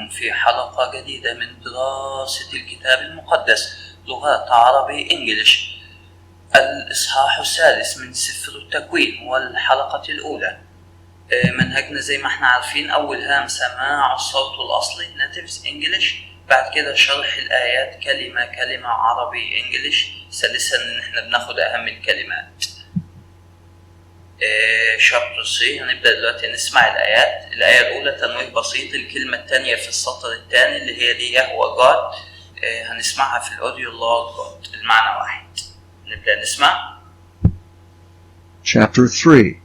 بكم في حلقة جديدة من دراسة الكتاب المقدس لغات عربي إنجليش. الاصحاح الثالث من سفر التكوين والحلقة الأولى. منهجنا زي ما احنا عارفين أول هام سماع الصوت الأصلي ناتيفز إنجليش، بعد كده شرح الآيات كلمة كلمة عربي إنجليش، ثالثا إن احنا بناخد أهم الكلمات. شابتر 3 هنبدأ دلوقتي نسمع الآيات. الآية الأولى تنويه بسيط، الكلمة الثانية في السطر الثاني اللي هي دي يهوى جاد، هنسمعها في الأوديو لورد جاد، المعنى واحد. نبدأ نسمع. Chapter 3.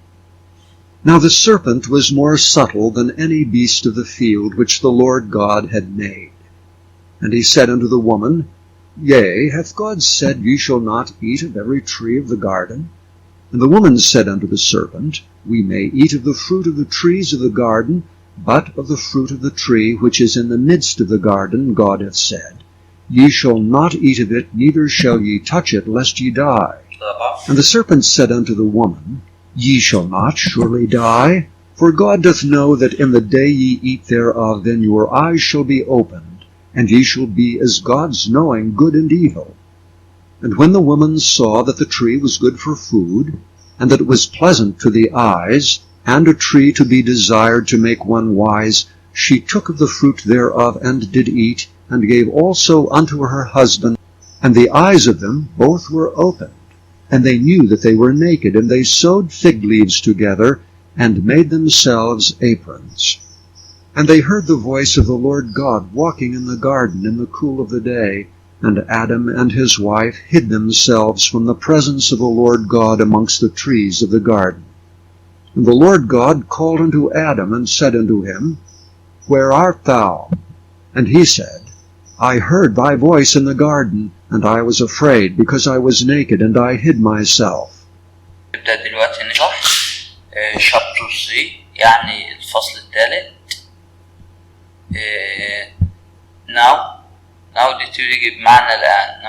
Now the serpent was more subtle than any beast of the field which the Lord God had made. And he said unto the woman, Yea, hath God said, Ye shall not eat of every tree of the garden? And the woman said unto the serpent, We may eat of the fruit of the trees of the garden, but of the fruit of the tree which is in the midst of the garden God hath said, Ye shall not eat of it, neither shall ye touch it, lest ye die. And the serpent said unto the woman, Ye shall not surely die, for God doth know that in the day ye eat thereof, then your eyes shall be opened, and ye shall be as gods, knowing good and evil. And when the woman saw that the tree was good for food, and that it was pleasant to the eyes, and a tree to be desired to make one wise, she took of the fruit thereof, and did eat, and gave also unto her husband. And the eyes of them both were opened, and they knew that they were naked, and they sewed fig leaves together, and made themselves aprons. And they heard the voice of the Lord God walking in the garden in the cool of the day, and Adam and his wife hid themselves from the presence of the Lord God amongst the trees of the garden. And the Lord God called unto Adam, and said unto him, Where art thou? And he said, I heard thy voice in the garden, and I was afraid, because I was naked, and I hid myself. نبدأ دلوقتي نشرح شابتر 3 يعني الفصل الثالث. now دي تيجي بمعنى الآن،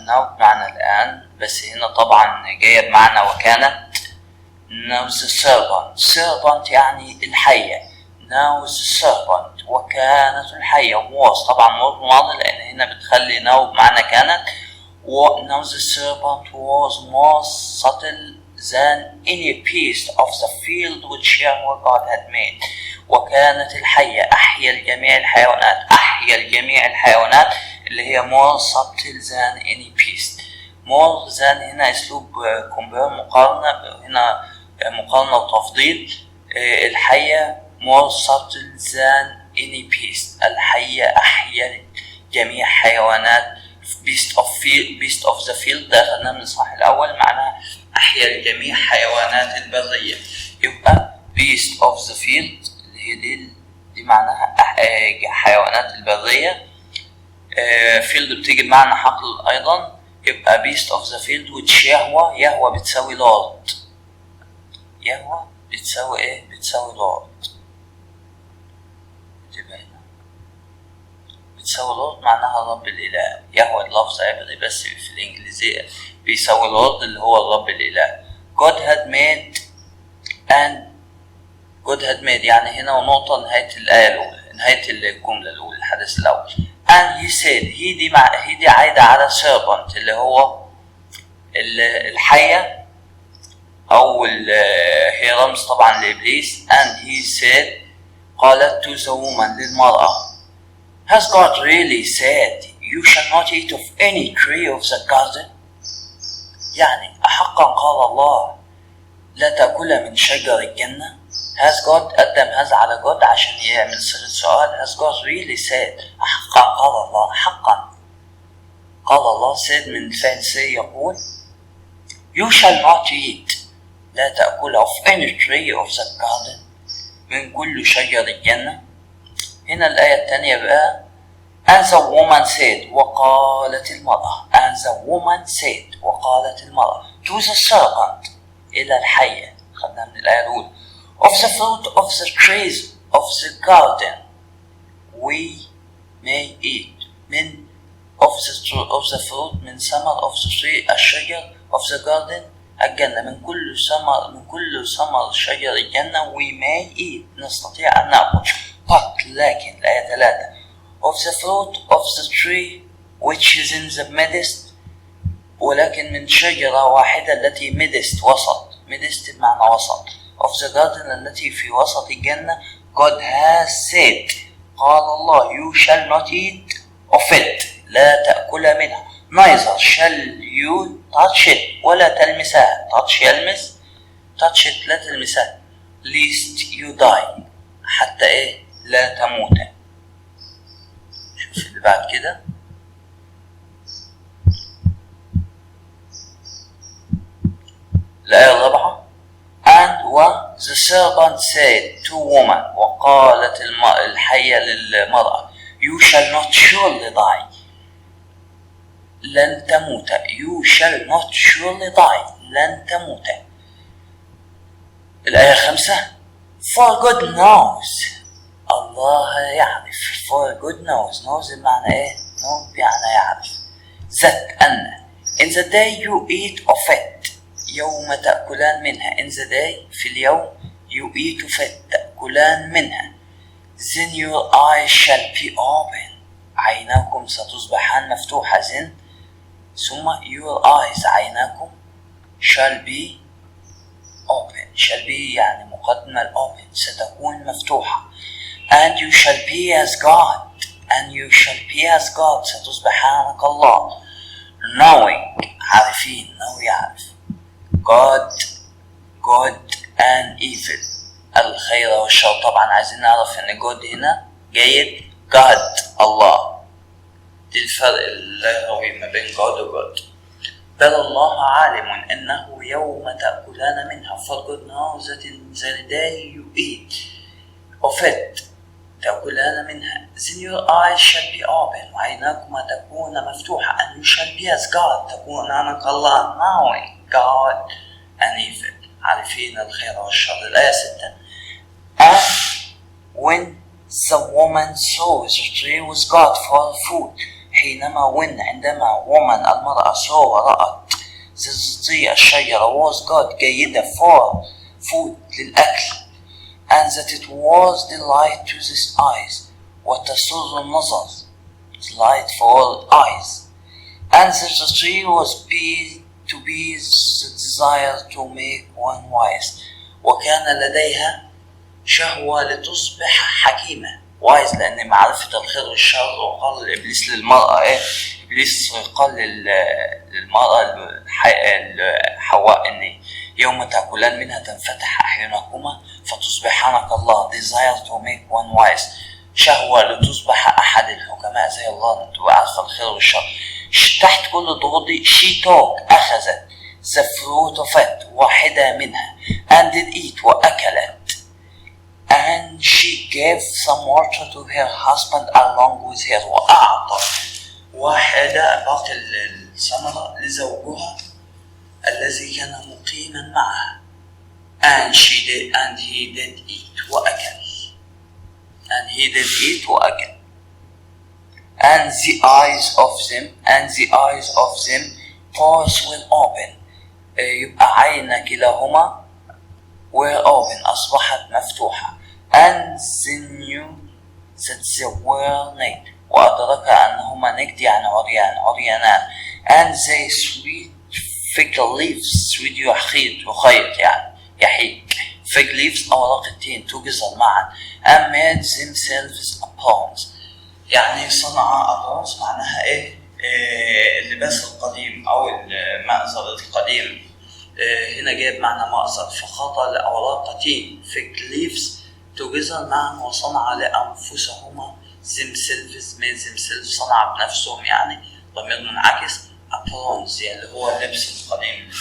now بمعنى الآن، بس هنا طبعا جاية بمعنى وكانت. now the serpent يعني الحية. now the serpent وكانت الحية. was طبعا ماضي لأن هنا بتخلي now بمعنى كانت. now the serpent was more subtle than any beast of the field which Yahweh God had made. وكانت الحية أحيا الجميع الحيوانات اللي هي more subtle than any beast. more than هنا أسلوب compare مقارنة، هنا مقارنة وتفضيل. الحية more subtle than any beast. الحية أحيا جميع حيوانات. beast of the field ده خدناه من الإصحاح الأول، معناها أحيا جميع حيوانات البرية. يبقى beast of the field اللي هي دي معناها حيوانات البرية. field بتيجي بمعنى حقل أيضا. يبقى beast of the field which يهوى بتساوي lord. يهوى بتساوي ايه؟ بتساوي lord. بتساوي لورد معناها رب الإله. يهوى اللفظ عبري بس في الإنجليزية بيساوي لورد اللي هو الرب الإله. God had made يعني هنا ونقطة نهاية الآية الأولى، نهاية الجملة الأولى، الحدث الأول. and he said هي دي عايدة على serpent اللي هو الحية أو هي رمز طبعا لإبليس. and he said قالت to the woman للمرأة Has God really said, You shall not eat of any tree of the garden? يعني أحقا قال الله لا تأكل من شجر الجنة؟ Has God قدم هذا على God عشان يعمل صيغة سؤال. Has God really said أحقا قال الله، حقا قال الله said من فعل say يقول You shall not eat لا تأكل of any tree of the garden من كل شجر الجنة. هنا الآية الثانية بقى And the woman said وقالت المرأة. And the woman said وقالت المرأة to the serpent إلى الحية. خدنا من الآية الأولى of the fruit of the trees of the garden we may eat من of the fruit من ثمر of the tree الشجر of the garden الجنة من كل ثمر شجر الجنة we may eat نستطيع أن نأكل. but لكن الآية 3 of the fruit of the tree which is in the midst. ولكن من شجرة واحدة التي midst وسط. midst بمعنى وسط. of the garden التي في وسط الجنة. God has said. قال الله you shall not eat of it. لا تأكل منها. neither shall you touch it. ولا تلمسها. touch يلمس. touch it لا تلمسها. lest you die. حتى ايه؟ لا تموت. شوف اللي بعد كده. الآية الرابعة. and the serpent said to woman. وقالت الحية للمرأة you shall not surely die. لن تموت. you shall not surely die. لن تموت. الآية 5. for God knows. الله يعرف. for God knows بمعنى ايه؟ know بمعنى يعرف. that أن in the day you eat of it. يوم تأكلان منها. in the day في اليوم you eat of it تأكلان منها. then your eyes shall be open. عيناكم ستصبحان مفتوحة. then ثم your eyes عيناكم shall be open. shall be يعني مقدمة open. ستكون مفتوحة. and you shall be as God. and you shall be as God. ستصبحان كالله. knowing عارفين. know يعرف. good and evil. الخير والشر. طبعا عايزين نعرف ان good هنا جيد. God الله. دي الفرق اللغوي ما بين God و God. بل الله عالم انه يوم تأكلان منها. for God knows that in the day you eat of it تأكلان منها. then your eyes shall be open. وعيناكما تكون مفتوحة. and you shall be as God. تكون عنك الله. knowing God and evil. عارفين الخير والشر. الآية 6. and when the woman saw the tree was God for food. عندما woman المرأة saw رأت the tree الشجرة was God جيدة for food للأكل. and that it was delight to the eyes. وتسر النظر. delight for eyes. and that the tree was to be the desire to make one wise. وكان لديها شهوة لتصبح حكيمة. wise لأن معرفة الخير والشر. وقال إبليس للمرأة إيه؟ إبليس قال للمرأة حواء إن يوم تأكلان منها تنفتح أعينكما فتصبحان كالله. desire to make one wise. شهوة لتصبح أحد الحكماء زي الله. تبقى عارفة الخير والشر. تحت كل الضغوط دي she took أخذت the fruit of it واحدة منها and did eat وأكلت. and she gave some water to her husband along with her. وأعطت واحدة باقي الثمرة لزوجها الذي كان مقيما معها. and he did eat وأكل. and he did eat وأكل. and the eyes of them both were open. يبقى عين كلاهما were open أصبحت مفتوحة. and they knew that they were naked. وأدرك أنهما naked يعني عريانان. and they sweet fig leaves. sweet يخيط يعني يحيك. fig leaves أوراق التين together معا. and made themselves aprons. يعني صنع أبرونز معناها إيه؟ اللباس القديم أو المأزر القديم. هنا جايب معنى مأزر. فخطى لأوراق تين fig leaves together معا وصنع لأنفسهما themselves made themselves صنع بنفسهم يعني ضمير منعكس aprons يعني اللي هو اللبس القديم.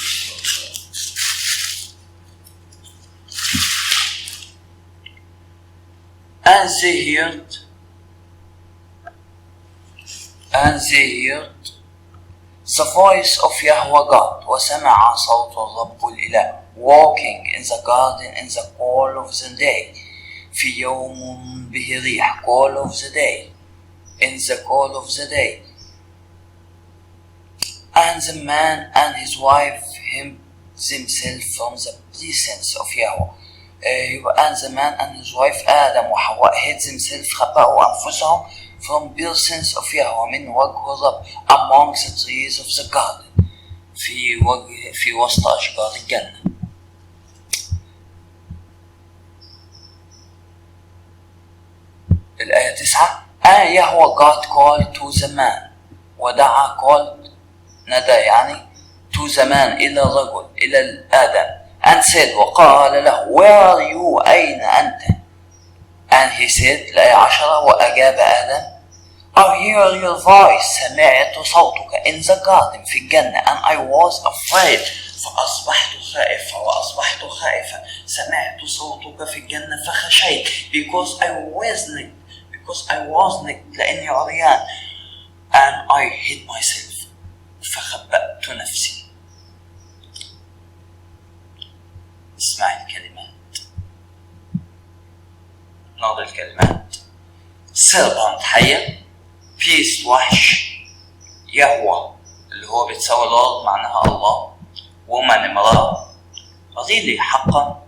and they heard the voice of Yahweh God. وسمع صوت الرب الإله walking in the garden in the cool of the day. في يوم به ريح. cool of the day. in the cool of the day. and the man and his wife hid themselves from the presence of Yahweh. and the man and his wife آدم وحواء hid themselves خبأوا أنفسهم from presence of Yahweh من وجه الرب among the trees of the garden في وسط أشجار الجنة. الآية 9 يهوه God called to the man ودعا called ندى يعني to the man إلى الرجل إلى آدم and said وقال له where are you أين أنت and he said الآية 10 وأجاب آدم I hear your voice سمعت صوتك in the garden في الجنة and I was afraid فأصبحت خائفا سمعت صوتك في الجنة فخشيت because I was naked لأني عريان and I hid myself فخبأت نفسي. اسمع الكلمات ناظر الكلمات serpent حية beast وحش يهوه اللي هو بتساوي الأرض معناها الله woman امرأة really حقا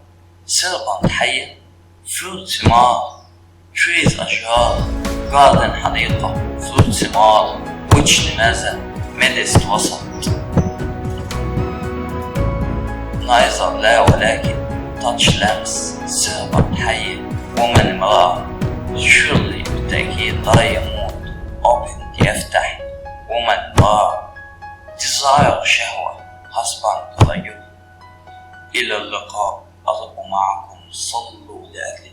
serpent حية fruit ثمار trees أشجار garden حديقة fruit ثمار which لماذا midst وسط neither لا ولكن touch لمس serpent حية woman امرأة surely بالتأكيد لا يموت open يفتح woman امرأة desire شهوة husband رجل. إلى اللقاء. الرب معكم. صلوا لأجل